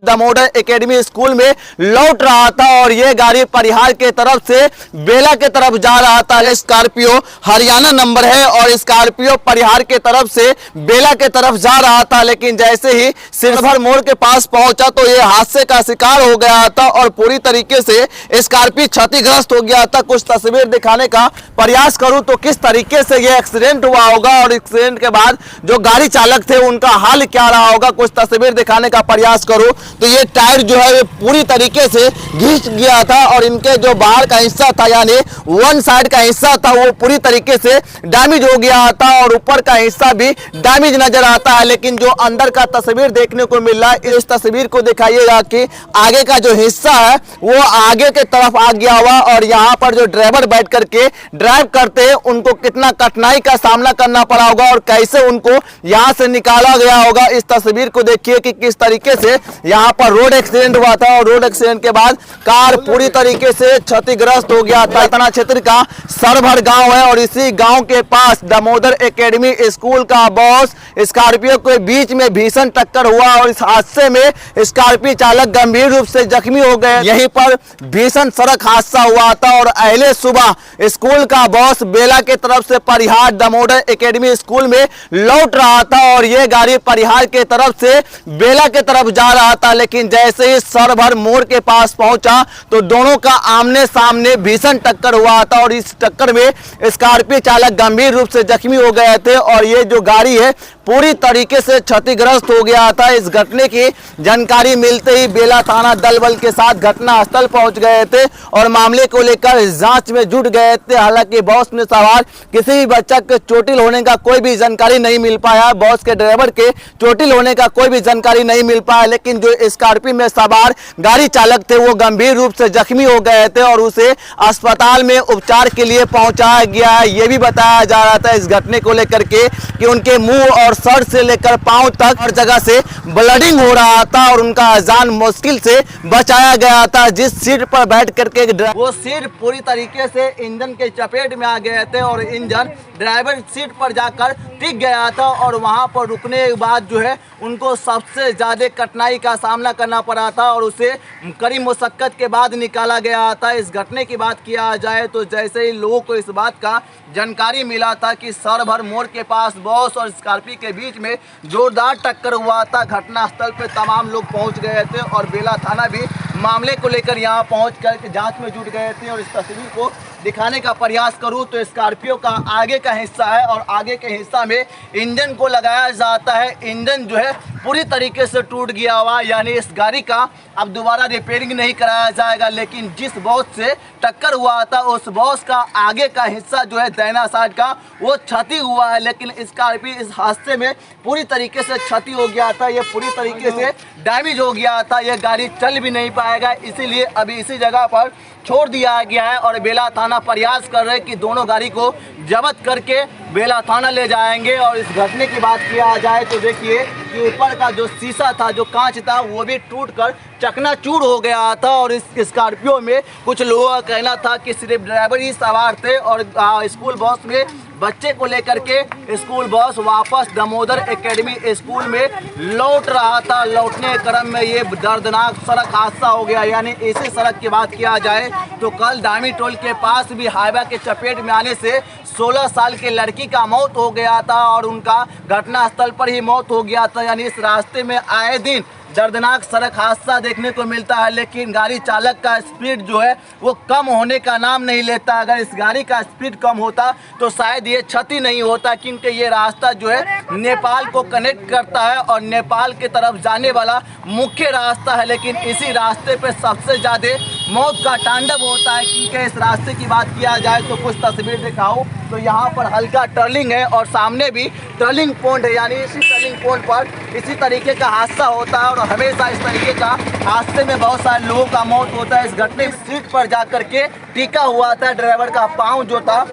Damodar academy school में लौट रहा था और ये गाड़ी परिहार के तरफ से बेला के तरफ जा रहा था। स्कॉर्पियो हरियाणा नंबर है और स्कॉर्पियो परिहार के तरफ से बेला के तरफ जा रहा था, लेकिन जैसे ही सिरभर मोड़ के पास पहुंचा तो ये हादसे का शिकार हो गया था और पूरी तरीके से स्कॉर्पियो क्षतिग्रस्त हो गया था। कुछ तस्वीर दिखाने का प्रयास करूं तो किस तरीके से ये एक्सीडेंट हुआ होगा और एक्सीडेंट के बाद जो गाड़ी चालक थे उनका हाल क्या रहा होगा, कुछ तस्वीर दिखाने का प्रयास करूं तो ये टायर जो है ये पूरी तरीके से घिस गया था और इनके जो बाहर का हिस्सा था यानी वन साइड का हिस्सा था वो पूरी तरीके से डैमेज हो गया था और ऊपर का हिस्सा भी डैमेज नजर आता है। लेकिन जो अंदर का तस्वीर देखने को मिल रहा है, इस तस्वीर को दिखाइएगा कि आगे का जो हिस्सा है वो आगे के तरफ आ गया हुआ और यहाँ पर जो ड्राइवर बैठ करके ड्राइव करते हैं उनको कितना कठिनाई का सामना करना पड़ा होगा और कैसे उनको यहाँ से निकाला गया होगा। इस तस्वीर को देखिए कि किस तरीके से यहाँ पर रोड एक्सीडेंट हुआ था और रोड एक्सीडेंट के बाद कार पूरी तरीके से क्षतिग्रस्त हो गया था। थाना क्षेत्र का सरभर गांव है और इसी गांव के पास दामोदर एकेडमी स्कूल का बस स्कॉर्पियो के बीच में भीषण टक्कर हुआ और इस हादसे में स्कॉर्पियो चालक गंभीर रूप से जख्मी हो गए। यहीं पर भीषण सड़क हादसा हुआ था और अहले सुबह स्कूल का बस बेला के तरफ से परिहार दामोदर एकेडमी स्कूल में लौट रहा था और ये गाड़ी परिहार के तरफ से बेला के तरफ जा रहा था, लेकिन जैसे ही सरभर मोड़ के पास पहुंचा तो दोनों का आमने सामने भीषण टक्कर हुआ था और इस टक्कर में स्कॉर्पियो चालक गंभीर रूप से जख्मी हो गए थे और ये जो गाड़ी है पूरी तरीके से क्षतिग्रस्त हो गया था। इस घटने की जानकारी मिलते ही बेला थाना दल बल के साथ घटनास्थल पहुंच गए थे और मामले को लेकर जांच में जुट गए थे। हालांकि बस में सवार किसी भी बच्चा के चोटिल होने का कोई भी जानकारी नहीं मिल पाया, बस के ड्राइवर के चोटिल होने का कोई भी जानकारी नहीं मिल पाया, लेकिन जो स्कॉर्पियो में सवार गाड़ी चालक थे वो गंभीर रूप से जख्मी हो गए थे और उसे अस्पताल में उपचार के लिए पहुंचाया गया है। ये भी बताया जा रहा था इस घटने को लेकर के कि उनके मुंह और सर से लेकर पांव तक हर जगह से ब्लडिंग हो रहा था और उनका जान मुश्किल से बचाया गया था। जिस सीट पर बैठ करके वो सीट पूरी तरीके से इंजन के चपेट में आ गए थे और इंजन ड्राइवर सीट पर जाकर टिक गया था और वहां पर रुकने के बाद जो है उनको सबसे ज्यादा कठिनाई का सामना करना पड़ा था और उसे कड़ी मुशक्कत के बाद निकाला गया था। इस घटने की बात किया जाए तो जैसे ही लोगों को इस बात का जानकारी मिला था कि सरभर मोड़ के पास बस और स्कॉर्पियो के बीच में जोरदार टक्कर हुआ था, घटनास्थल पर तमाम लोग पहुंच गए थे और बेला थाना भी मामले को लेकर यहां पहुंच कर जांच में जुट गए थे। और इस तस्वीर को दिखाने का प्रयास करूं तो स्कॉर्पियो का आगे का हिस्सा है और आगे के हिस्सा में इंजन को लगाया जाता है। इंजन जो है पूरी तरीके से टूट गया हुआ, यानी इस गाड़ी का अब दोबारा रिपेयरिंग नहीं कराया जाएगा। लेकिन जिस बस से टक्कर हुआ था उस बस का आगे का हिस्सा जो है दाहिना साइड का वो क्षति हुआ है, लेकिन स्कॉर्पियो इस हादसे में पूरी तरीके से क्षति हो गया था, ये पूरी तरीके से डैमेज हो गया था, ये गाड़ी चल भी नहीं पाएगा। इसीलिए अभी इसी जगह पर छोड़ दिया गया है और बेला थाना प्रयास कर रहे हैं कि दोनों गाड़ी को जब्त करके बेला थाना ले जाएंगे। और इस घटने की बात किया जाए तो देखिए कि ऊपर का जो शीशा था, जो कांच था, वो भी टूटकर चकनाचूर हो गया था और इस स्कॉर्पियो में कुछ लोगों का कहना था कि सिर्फ ड्राइवर ही सवार थे और स्कूल बस में बच्चे को लेकर के स्कूल बस वापस दामोदर एकेडमी स्कूल में लौट रहा था। लौटने के क्रम में ये दर्दनाक सड़क हादसा हो गया। यानी इसी सड़क की बात किया जाए तो कल दामी टोल के पास भी हाईवे के चपेट में आने से 16 साल के लड़की का मौत हो गया था और उनका घटनास्थल पर ही मौत हो गया था। यानी इस रास्ते में आए दिन दर्दनाक सड़क हादसा देखने को मिलता है, लेकिन गाड़ी चालक का स्पीड जो है वो कम होने का नाम नहीं लेता। अगर इस गाड़ी का स्पीड कम होता तो शायद ये क्षति नहीं होता, क्योंकि ये रास्ता जो है नेपाल को कनेक्ट करता है और नेपाल की तरफ जाने वाला मुख्य रास्ता है। लेकिन इसी रास्ते पे सबसे ज़्यादा मौत का तांडव होता है, क्योंकि इस रास्ते की बात किया जाए तो कुछ तस्वीर दिखाऊं तो यहाँ पर हल्का टर्निंग है और सामने भी टर्निंग पॉइंट है। यानी इसी टर्निंग पॉइंट पर इसी तरीके का हादसा होता है और हमेशा इस तरीके का हादसे में बहुत सारे लोगों का मौत होता है। इस घटने सीट पर जाकर के टिका हुआ था ड्राइवर का पाँव जो था।